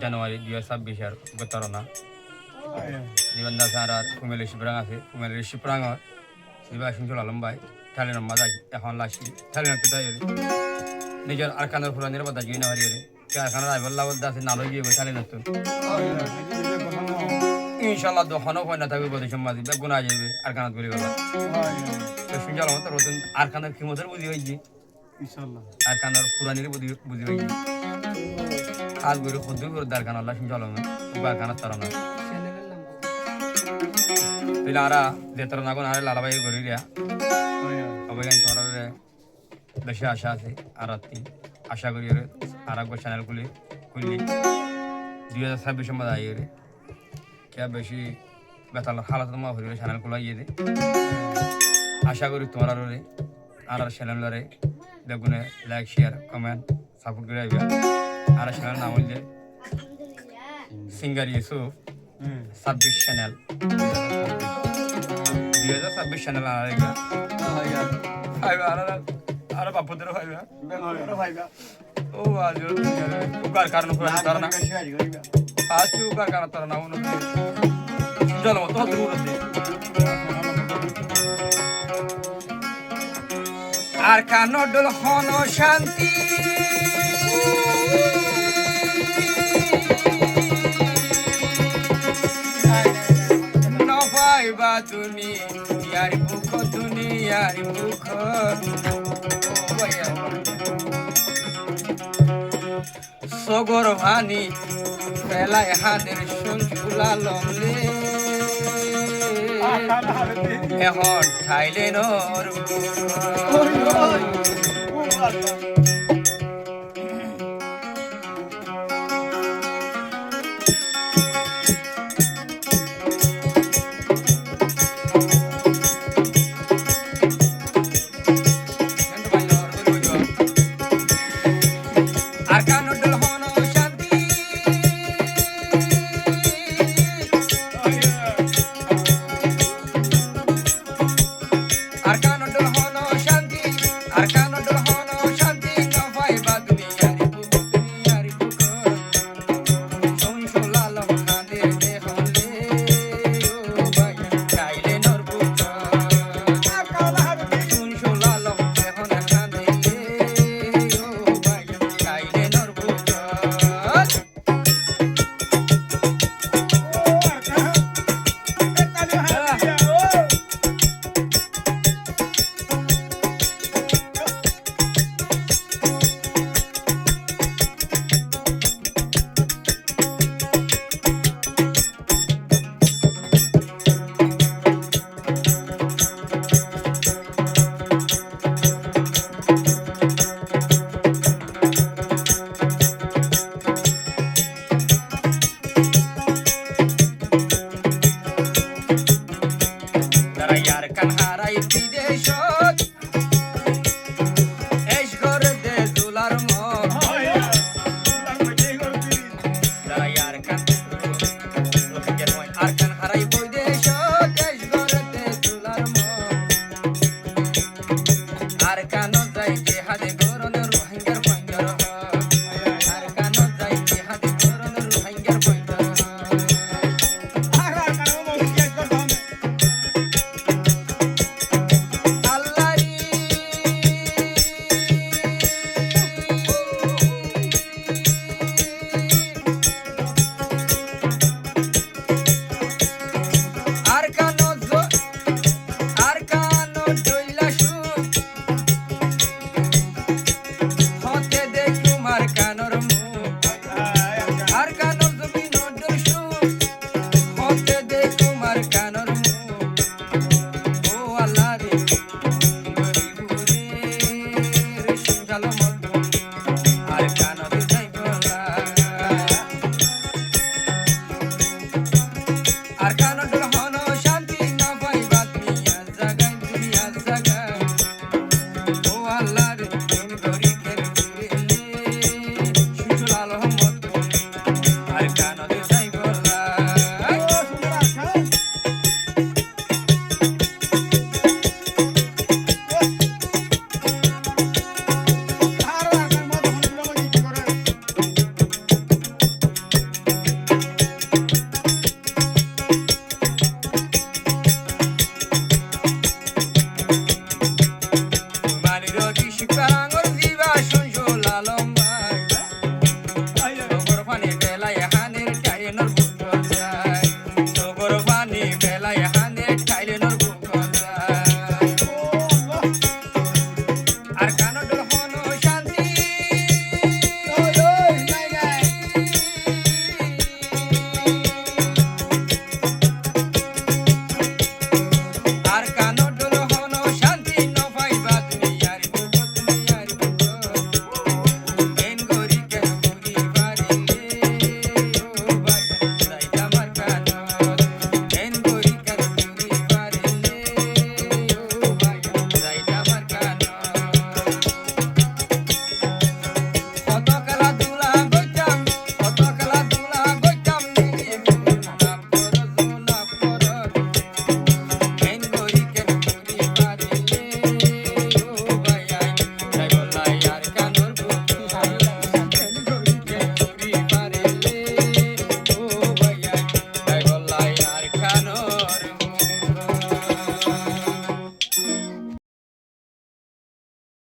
জানুয়ারি 2026 গতরনা জীবনদাস আর কুমেলের শিবরাং আছে কুমেলের শিবরাং শিবা সিংচল আলম ভাই থালিন মাদা এখন লাসি থালিন পিতা নিজের আরকানের ফুরানের বাদা গিয়ে না হারিয়ে আরকানের আইবল্লা বলতে আছে নালো গিয়ে থালিন নতুন ইনশাল্লাহ দোকানও হয় না থাকবে বলে সমাজ গুণা যাবে আরকানাত বলে গেল তো সিংচল আমার তো আরকানের ক্ষমতার বুঝি হয়েছি আরকানের ফুরানের বুঝি হয়েছি আজ গরু খুদ্ করে দারখান আল্লাহ সিং চলো বারখানার তারা না তাহলে আরা যেতার না কোন আরে লালাবাই গরি রিয়া অবগান তোর বেশি আশা আছে আর আশা করি আর একবার চ্যানেল খুলি 2026 মধ্যে আইয়ে রে কে বেশি বেতাল হালাত মা হরি চ্যানেল খোলা ইয়ে দে আশা করি তোমার আর চ্যানেলরে বেগুনে লাইক শেয়ার কমেন্ট সাপোর্ট করে আইবা আর চ্যানেল নাম হইলে সিঙ্গার ইউসুফ 26 চ্যানেল 2026 চ্যানেল আর বাপুদের ভাইবা ও আজ উকার কারণ তারা না আজ উকার কারণ তারা না চলো তো দূর আছে আর কানডল হন শান্তি নপাইবা তুমি ইয়ার বুক দুনিয়ার বুক সগর ভানি পেলাই হাতের সঞ্চুলা লমলে এখন ঠাইলে নর